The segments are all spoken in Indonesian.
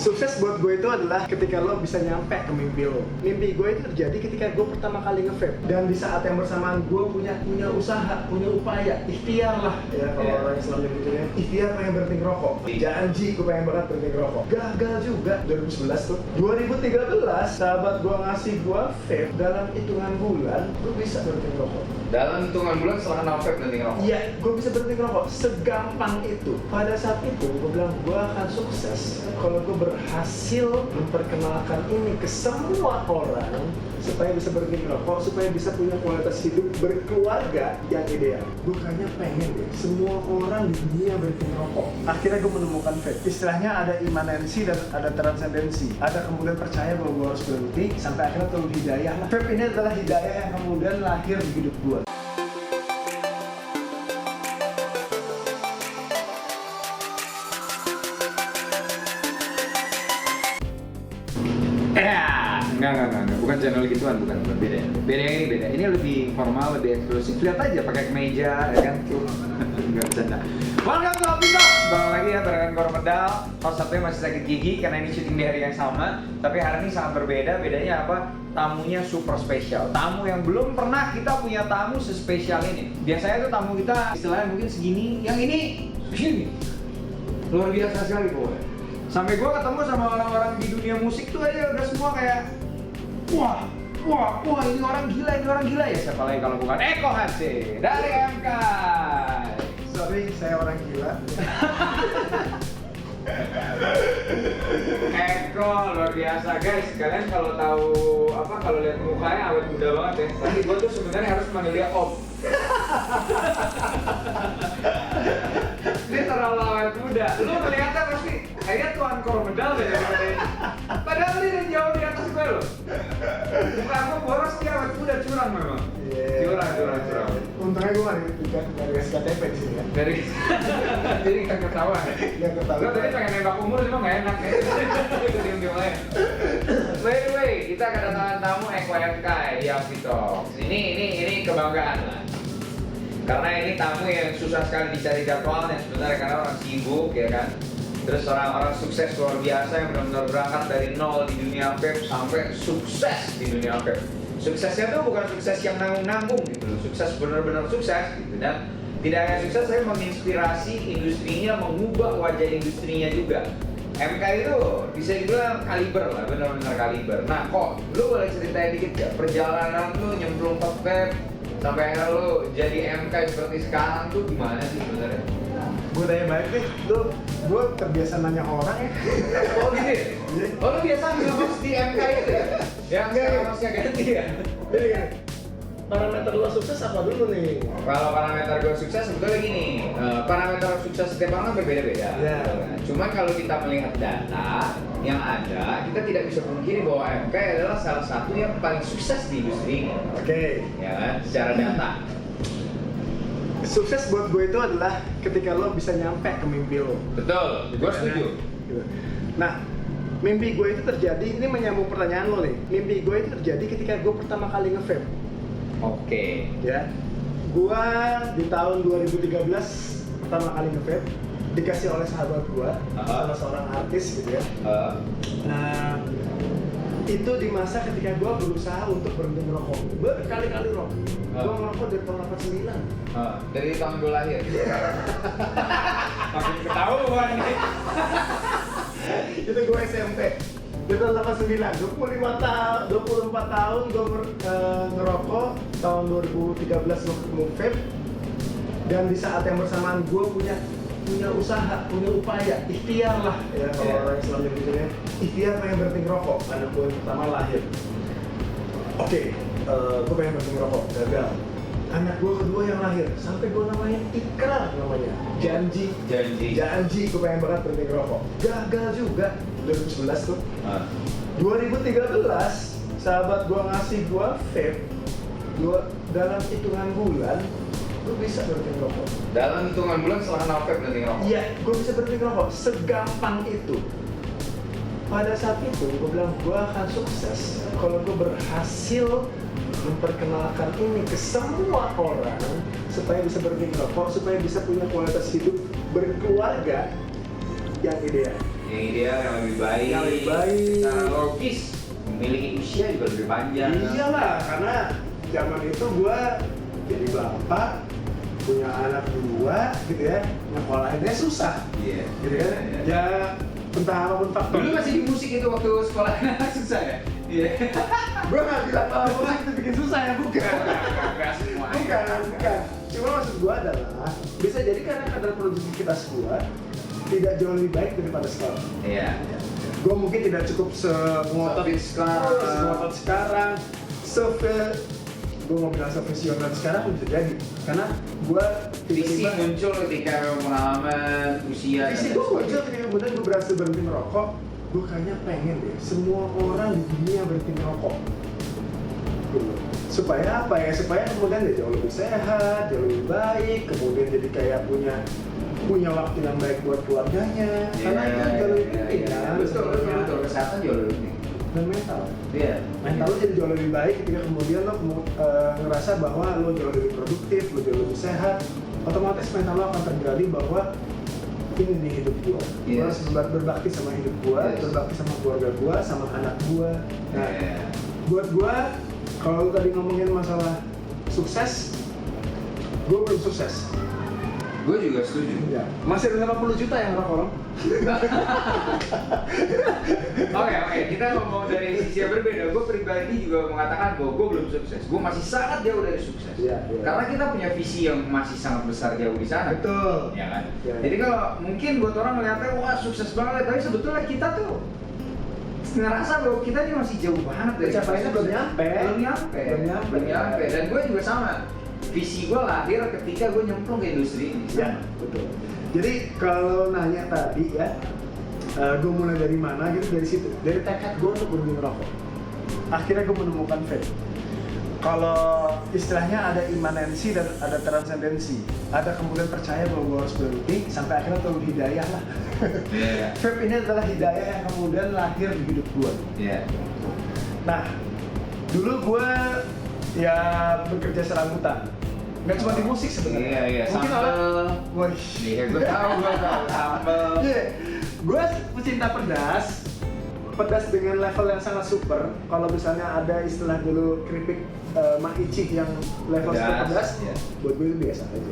Sukses buat gue itu adalah ketika lo bisa nyampe ke mimpi lo. Mimpi gue itu terjadi ketika gue pertama kali nge-vape. Dan di saat yang bersamaan gue punya usaha, punya upaya, ikhtiar lah ya kalau orang Islam nyebutnya. Ikhtiar pengen berhenti ngerokok. Janji gue pengen banget berhenti ngerokok. Gagal juga 2011 tuh. 2013 sahabat gue ngasih gue vape, dalam hitungan bulan gue bisa berhenti ngerokok. Dalam hitungan bulan setelah kenal vape berhenti ngerokok? Iya, gue bisa berhenti ngerokok. Segampang itu. Pada saat itu gue bilang gue akan sukses kalau gue berhasil memperkenalkan ini ke semua orang supaya bisa berhenti ngerokok, supaya bisa punya kualitas hidup berkeluarga yang ideal. Bukannya pengen deh semua orang di dunia berhenti ngerokok. Akhirnya gue menemukan vape. Istilahnya ada imanensi dan ada transendensi. Ada kemudian percaya bahwa gue harus berhenti sampai akhirnya turun hidayah. Vape ini adalah hidayah yang kemudian lahir di hidup gue. Enggak, bukan channel gituan, bukan beda. Ini lebih formal, lebih eksklusif. Lihat aja pakai kemeja, ya kan? Enggak bercanda. Welcome to Hobi Talk. Bang lagi ya barengan Gor Medal. Host satunya masih sakit gigi karena ini syuting di hari yang sama. Tapi hari ini sangat berbeda. Bedanya apa? Tamunya super spesial. Tamu yang belum pernah kita punya tamu sespesial ini. Biasanya tuh tamu kita istilahnya mungkin segini, yang ini segini. Luar biasa sekali pokoknya. Sampai gue ketemu sama orang-orang di dunia musik tuh aja udah semua kayak wah ini orang gila ya, siapa lagi kalau bukan Eko Hase dari MK. Sorry, saya orang gila. Eko luar biasa guys. Kalian kalau tahu apa, kalau lihat mukanya awet muda banget ya. Tapi gue tuh sebenarnya harus manggil dia Om. Dia terlalu awet muda. Lu melihatnya pasti kayaknya tuan Gor Medal deh. Padahal dia udah jauh di atas gue loh. Muka aku boros, dia awet muda, curang memang. Curang. Untungnya gue nggak dikasih KTP di sini kan. Jadi nggak ketahuan. Nggak ketahuan. Lo tadi pengen nembak umur cuma nggak enak ya. Itu diem-diem aja. By the way, kita kedatangan tamu Eko MK di Hobi Talk. Ini kebanggaan lah. Karena ini tamu yang susah sekali dicari jadwalnya sebenarnya karena orang sibuk ya kan. Terus orang-orang sukses luar biasa yang benar-benar berangkat dari nol di dunia vape sampai sukses di dunia vape. Suksesnya tuh bukan sukses yang nanggung-nanggung gitu loh. Sukses benar-benar sukses gitu. Dan tidak hanya sukses, saya menginspirasi industrinya, mengubah wajah industrinya juga. MK itu bisa dibilang kaliber lah, benar-benar kaliber. Nah kok, lu boleh ceritain dikit ya perjalanan lu nyemplung ke vape sampai akhirnya lu jadi MK seperti sekarang tuh gimana sih sebenarnya? Gue tanya balik nih, gue terbiasa nanya orang ya. Oh gitu ya? Oh lu biasa nge-host di MK itu ya? Yang sekarang hostnya ganti ya? Jadi kan, parameter lo sukses apa dulu nih? Kalau parameter gue sukses sebetulnya gini, parameter sukses setiap orang kan berbeda-beda. Ya. Cuman kalau kita melihat data yang ada, kita tidak bisa pungkiri bahwa MK adalah salah satu yang paling sukses di industri ini. Oke. Ya kan? Secara data. Sukses buat gue itu adalah ketika lo bisa nyampe ke mimpi lo. Betul, gue setuju. Gitu. Nah, mimpi gue itu terjadi, ini menyambung pertanyaan lo nih. Mimpi gue itu terjadi ketika gue pertama kali nge-vape. Oke. Ya, gue di tahun 2013 pertama kali nge-vape dikasih oleh sahabat gue, salah seorang artis gitu ya. Nah, itu di masa ketika gue berusaha untuk berhenti merokok, berkali-kali rokok. Gue ngerokok dari tahun 89. Dari tahun gue lahir. Makin ketahuan nih. Itu gue SMP. Di tahun 89, 24 tahun gue ngerokok. Tahun 2013 gue ketemu vape. Dan di saat yang bersamaan gue punya usaha, punya upaya, ikhtiar lah ya kalau orang Islam nyebutnya. Ikhtiar pengen berhenti ngerokok. Anak gue yang pertama lahir. Oke, gue pengen berhenti ngerokok, gagal. Anak gue kedua yang lahir, sampai gue namanya ikrar namanya. Janji gue pengen banget berhenti ngerokok. Gagal juga 2011 tuh. 2013 sahabat gue ngasih gue vape. Dalam hitungan bulan gue bisa berhenti ngerokok. Dalam hitungan bulan setelah kenal vape berhenti ngerokok? Iya, gue bisa berhenti ngerokok. Segampang itu. Pada saat itu gue bilang gue akan sukses kalau gue berhasil memperkenalkan ini ke semua orang supaya bisa berhenti ngerokok, supaya bisa punya kualitas hidup berkeluarga yang ideal. yang ideal, yang lebih baik, Yang lebih baik. secara logis, memiliki usia juga lebih panjang. Iyalah, karena zaman itu gua jadi bapak, punya anak 2 gitu ya, nyekolahinnya susah. Iya. Gitu kan? Iya. Ya entah apapun faktor. Dulu masih di musik itu waktu sekolah susah ya? Iya. Gua nggak bilang kalau musik itu bikin susah ya, bukan. Enggak semua. Bukan. Cuma maksud gua adalah bisa jadi karena kadar produktivitas gua tidak jauh lebih baik daripada sekarang. Iya. Gua mungkin tidak cukup sengotot sekarang, gue mau bilang profesional sekarang bisa jadi karena gue Visi muncul ketika pengalaman usia. visi gue muncul ketika kemudian gue berhasil berhenti merokok. Gue kayaknya pengen deh semua orang di dunia berhenti merokok gitu. Supaya apa ya, supaya kemudian dia jauh lebih sehat, jauh lebih baik, kemudian jadi kayak punya waktu yang baik buat keluarganya. Karena itu jauh lebih penting kan. Betul, kesehatan jauh lebih penting. Dan mental. Iya. Mental lo jadi jauh lebih baik ketika kemudian lo ngerasa bahwa lo jauh lebih produktif, lo jauh lebih sehat. Otomatis mental lo akan tergali bahwa ini nih hidup gua. Gua harus berbakti sama hidup gua, berbakti sama keluarga gua, sama anak gua. Nah, buat gua kalau lo tadi ngomongin masalah sukses, gua belum sukses. Gue juga setuju. Ya. Masih ada 80 juta yang rokok. Oke, kita ngomong dari sisi yang berbeda. Gue pribadi juga mengatakan bahwa gue belum sukses. Gue masih sangat jauh dari sukses. Iya. Karena kita punya visi yang masih sangat besar jauh di sana. Betul. Ya kan? Ya. Jadi kalau mungkin buat orang melihatnya wah sukses banget, tapi sebetulnya kita tuh ngerasa bahwa kita ini masih jauh banget dari Pencapaiannya belum belum nyampe. Dan gue juga sama. Visi gue lahir ketika gue nyemplung ke industri ini. Ya, betul. Jadi kalau nanya tadi ya, gue mulai dari mana gitu, dari situ, dari tekad gue untuk berhenti merokok. Akhirnya gue menemukan vape. Kalau istilahnya ada imanensi dan ada transendensi, ada kemudian percaya bahwa gue harus berhenti sampai akhirnya turun hidayah lah. Iya. Vape ini adalah hidayah yang kemudian lahir di hidup gue. Iya. Nah, dulu gue ya bekerja serabutan. Nggak cuma di musik sebenarnya. Iya. Mungkin Sambel. wah, Iya, gue tahu sambel. Iya, gue pecinta pedas dengan level yang sangat super. Kalau misalnya ada istilah dulu keripik Mak Icih yang level super pedas, ya. buat gue itu biasa aja.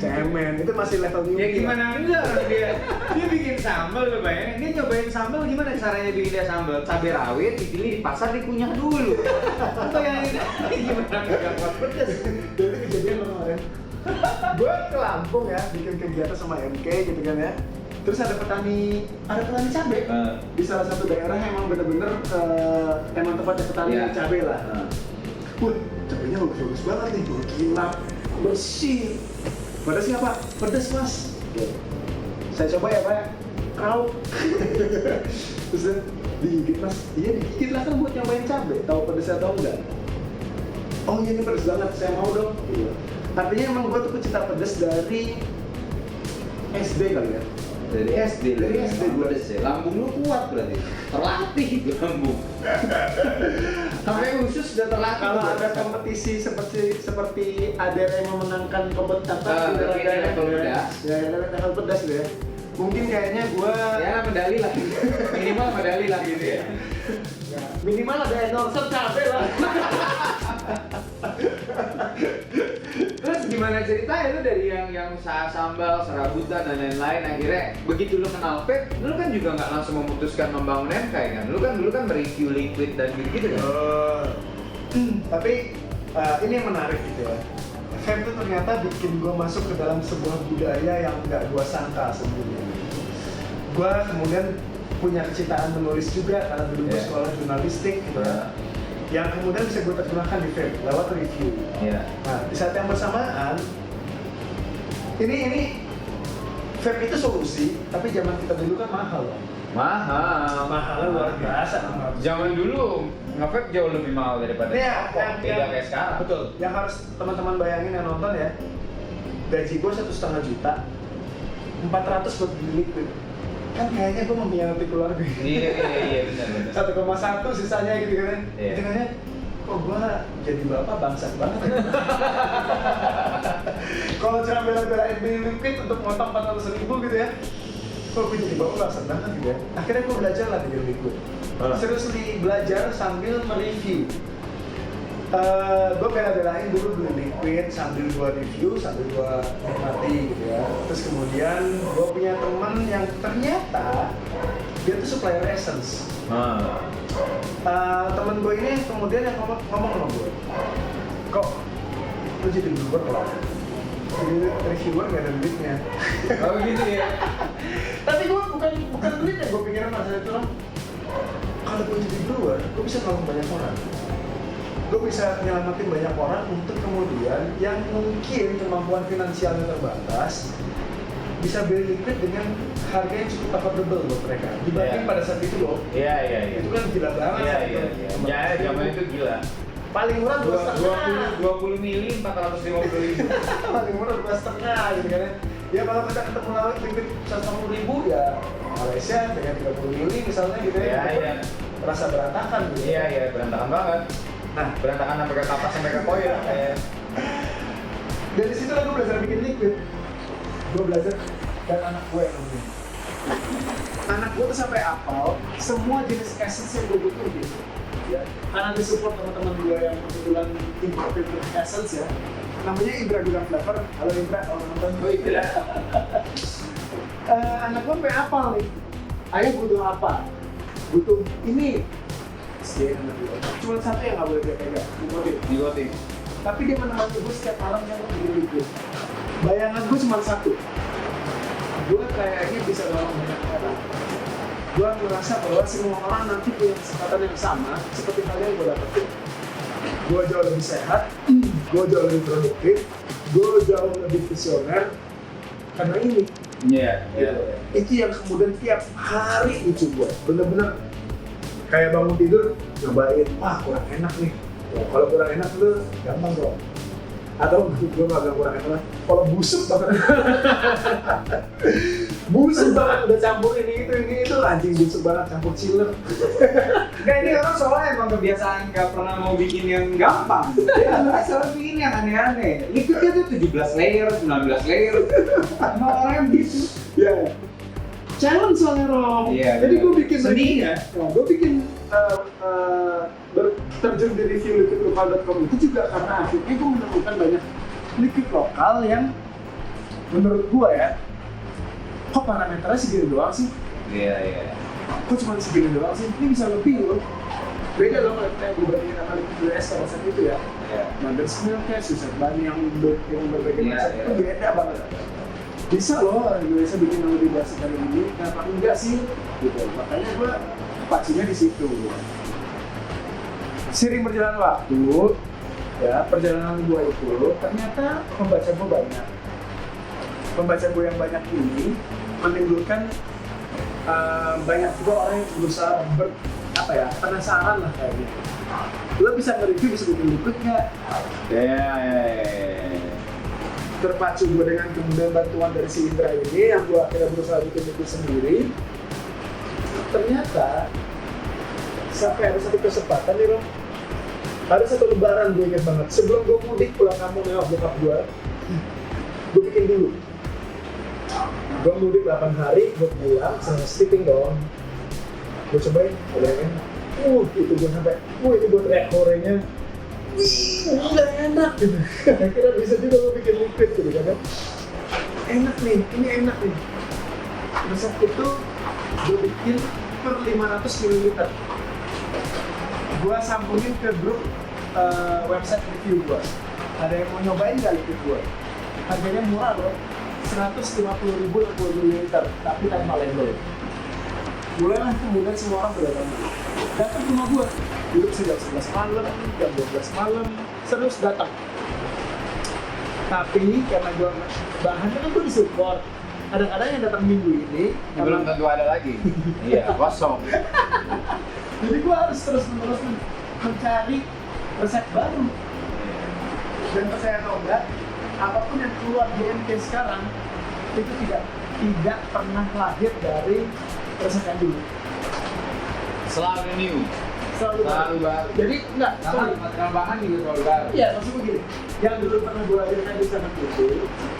Cemen, itu masih level new. Ya gimana enggak orang dia bikin sambal, lo bayangin dia nyobain sambal gimana caranya bikin dia sambal, cabai rawit dipilih di pasar dikunyah dulu. Lo bayangin gimana enggak kuat pedas. Jadi kejadian kemarin, gue ke Lampung ya bikin kegiatan sama MK gitu kan ya. Terus ada petani cabai di salah satu daerah yang emang bener-bener emang tempatnya petani cabai lah. Wah, cabainya bagus banget nih, berkilau, bersih. Pedasnya apa? Pedas mas. Saya coba ya pak. Kau. Terus dia digigit mas. Iya digigit lah kan buat nyobain cabai. Tahu pedasnya atau enggak? Oh iya ini pedas banget, saya mau dong. Iya. Artinya emang gue tuh pecinta pedas dari SD kali ya. Dari SD pedas ya. Lambung lu kuat berarti. Terlatih itu lambung. Sampai usus sudah terlatih. Kalau ada kompetisi seperti ada yang memenangkan kompetisi level pedas. Ya level pedas gitu ya. Mungkin kayaknya gue medali lah. Minimal medali lah gitu ya. Minimal ada endorser cabai lah. Terus gimana ceritanya lu dari yang usaha sambal, serabutan dan lain-lain akhirnya begitu lu kenal vape, lu kan juga nggak langsung memutuskan membangun MK kan? Lu kan mereview liquid dan gitu kan? Tapi ini yang menarik gitu ya. Vape itu ternyata bikin gue masuk ke dalam sebuah budaya yang nggak gue sangka sebelumnya. Gue kemudian punya kecintaan menulis juga karena dulu gue sekolah jurnalistik gitu ya. Yang kemudian bisa gue terjemahkan di vape lewat review. Nah, di saat yang bersamaan ini vape itu solusi, tapi zaman kita dulu kan mahal. Mahalnya luar biasa. Zaman dulu nge-vape jauh lebih mahal daripada rokok, tidak kayak sekarang. Betul. Yang harus teman-teman bayangin yang nonton ya, gaji gue 1,5 juta, 400 buat beli liquid. Kan kayaknya gue mengkhianati keluarga. Iya benar. 1,1 sisanya gitu kan. Itu kan kok gue jadi bapak bangsat banget ya. Kalau cuma bela-belain beli liquid untuk ngotong 400.000 gitu ya. kok gue jadi bawa senang kan gitu ya. Akhirnya gue belajar lah bikin liquid. Seriously belajar sambil mereview. Gue bela-belain dulu beli liquid sambil gue review, sambil gue nikmati gitu ya. Terus kemudian gue punya teman yang ternyata dia tuh supplier essence. Temen gue ini kemudian yang ngomong sama gue, kok lu jadi brewer loh? Jadi reviewer gak ada duitnya. Oh gitu ya. Tapi gue bukan duitnya, gue pikiran masalah itu lah. Kalau gue jadi brewer, gue bisa nolong banyak orang. Gue bisa nyelamatin banyak orang untuk kemudian yang mungkin kemampuan finansialnya terbatas bisa beli liquid dengan harga yang cukup affordable buat mereka dibanding pada saat itu loh. Iya. Itu kan gila banget. Iya. Ya, zaman itu gila. Paling murah 20 mili 450.000. paling murah 2,5 gitu kan ya. Ya kalau kita ketemu lawan liquid 150.000 ya Malaysia dengan 30 mili misalnya gitu ya. Iya. Rasa berantakan gitu. Iya, berantakan banget. Nah, berantakan sampai ke kapas sampai ke koin kayak. Dari situ lah gue belajar bikin liquid. Gue belajar dan anak gue yang ngomongin. Anak gue tuh sampai apal semua jenis essence yang gue butuh gitu. Ya, karena disupport teman-teman gue yang kebetulan importer essence ya. Namanya Indra Gudang Flavor. Halo Indra, kalau nonton. Oh iya. Anak gue sampai apal nih. Ayah butuh apa? Butuh ini. Dia anak gue. Cuma satu yang nggak boleh dia pegang, Digotin. tapi dia menemani gue setiap malam yang bikin liquid. Bayangan gue cuma satu, gue kayaknya bisa nolong banyak orang. Gue merasa bahwa semua orang nanti punya kesempatan yang sama seperti hal yang gue dapetin. Gue jauh lebih sehat, gue jauh lebih produktif, gue jauh lebih visioner karena ini. Iya. Itu yang kemudian tiap hari lucu gue, bener-bener kayak bangun tidur nyobain, wah kurang enak nih. Kalau kurang enak tuh gampang dong. Atau gue agak kurang enak, kalau busuk banget. Busuk banget, udah campur ini itu anjing busuk banget, campur chiller. Nah ini orang soalnya emang kebiasaan gak pernah mau bikin yang gampang. Ya, selalu bikin yang aneh-aneh. Liquidnya tuh 17 layer, 19 layer. Emang orangnya begitu. Ya, challenge soalnya Rom. Iya, jadi gue bikin seni ya. Gue bikin terjun di review liquidlokal.com itu juga karena akhirnya gue menemukan banyak liquid lokal yang menurut gue ya, kok parameternya segini doang sih? Iya. Kok cuma segini doang sih? Ini bisa lebih loh. Beda loh kalau kita dibandingin sama liquid US pada saat itu ya. Iya. Mother's milk ya, suset ban yang berbagai Iya, macam iya. itu beda banget. Bisa loh Indonesia bikin yang lebih basic dari ini, kenapa enggak sih? Gitu. Makanya gue pacunya di situ. Seiring berjalan waktu, ya perjalanan gue itu ternyata pembaca gue banyak. Pembaca gue yang banyak ini menimbulkan banyak juga orang yang berusaha penasaran lah kayak gitu. Lo bisa nge-review, bisa bikin liquid nggak? Iya. Terpacu gue dengan kemudian bantuan dari si Indra ini yang gue akhirnya berusaha bikin liquid sendiri. Ternyata sampai ada satu kesempatan nih Rom, ada satu lebaran gue inget banget, sebelum gue mudik pulang kampung nengok bokap gue bikin dulu. Gue mudik 8 hari, gue pulang, sama sleeping dong. Gue cobain, ada yang enak. Itu gue sampai, itu buat teriak horenya. Gila enak gitu. Akhirnya bisa juga gue bikin liquid gitu kan. Enak nih, ini enak nih. Resep itu gue bikin per 500 ml. Gue sambungin ke grup website review gue. Ada yang mau nyobain gak liquid gue? Harganya murah loh, 150.000 ml, tapi tanpa label. Mulailah kemudian semua orang berdatangan. Datang ke rumah gue, duduk sejak 11 malam, jam 12 malam, terus datang. Tapi karena gue bahannya kan gue disupport, kadang-kadang yang datang minggu ini Belum tentu ada lagi. Iya, kosong. jadi gue harus terus-menerus mencari resep baru. Dan percaya atau enggak, apapun yang keluar di MK sekarang itu tidak pernah lahir dari resep yang dulu. Selalu new. Selalu baru. Jadi enggak, sorry. Material bahan juga selalu baru. Iya, maksud gue gini, yang dulu pernah gue hadirkan di sana itu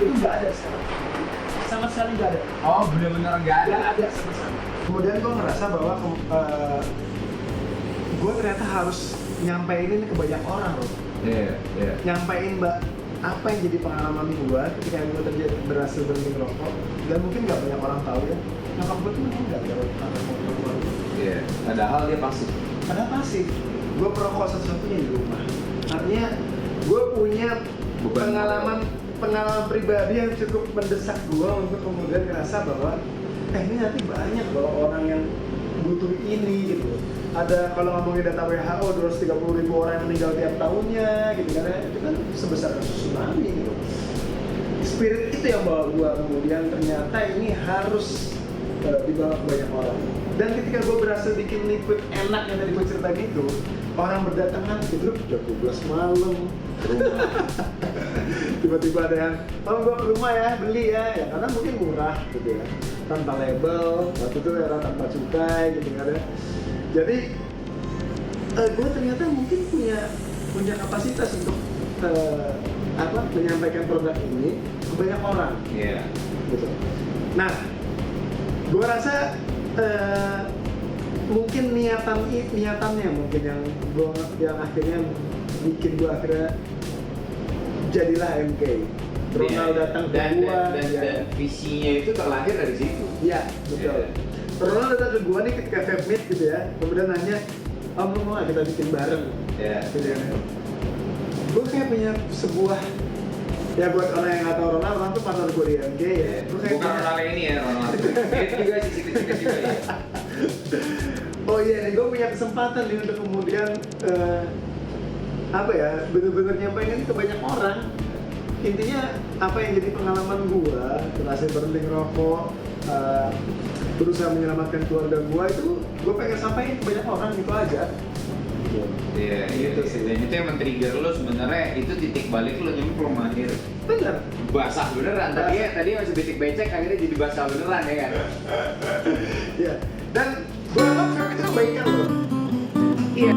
nggak ada sekarang. sama sekali nggak ada. Oh, bener-bener nggak ada. Nggak ada sama sekali. Kemudian gue ngerasa bahwa gue ternyata harus nyampein ini ke banyak orang loh. Iya, iya. Nyampein apa yang jadi pengalaman gue ketika gue berhasil berhenti ngerokok, dan mungkin nggak banyak orang tahu ya. Nyokap gue tuh memang nggak ada orang. Iya. Padahal dia pasif. Padahal pasif. Gue perokok satu-satunya di rumah. Artinya gue punya pengalaman pribadi yang cukup mendesak gue untuk kemudian ngerasa bahwa ini nanti banyak loh orang yang butuh ini gitu. Ada kalau ngomongin data WHO 230.000 orang yang meninggal tiap tahunnya gitu kan, itu kan sebesar kasus tsunami gitu. Spirit itu yang bawa gue kemudian ternyata ini harus dibawa ke banyak orang. Dan ketika gue berhasil bikin liquid enak yang tadi gue cerita gitu, orang berdatangan gitu jam 12 malam ke rumah. Tiba-tiba ada yang, gue ke rumah ya, beli ya karena mungkin murah gitu ya, tanpa label, waktu itu era tanpa cukai gitu kan ya. Jadi gue ternyata mungkin punya kapasitas untuk menyampaikan produk ini ke banyak orang. Iya. Gitu. Nah, gue rasa mungkin niatannya mungkin yang akhirnya bikin gue akhirnya jadilah MK. Ronald datang ke gue dan visinya itu terlahir dari situ. Iya, betul. Ronald datang ke gue nih ketika Vape Meet gitu ya, kemudian nanya, lu mau nggak kita bikin bareng? Iya. Gitu ya. Gue kayak punya sebuah, ya buat orang yang nggak tahu Ronald tuh partner gue di MK ya. Bukan Ronald ini ya, Ronald. Itu juga sisi kecil juga ya. Oh iya, nih gue punya kesempatan nih untuk kemudian bener-bener nyampein ini ke banyak orang. Intinya apa yang jadi pengalaman gue, berhasil berhenti ngerokok, berusaha menyelamatkan keluarga gue itu, gue pengen sampaikan ke banyak orang gitu aja. Iya, gitu sih. Dan itu yang men-trigger lo sebenarnya, itu titik balik lo nyemplung akhir. Bener. Basah beneran. Tadi masih becek-becek, akhirnya jadi basah beneran ya kan. Iya. Dan gue anggap vape itu kebaikan loh. Iya.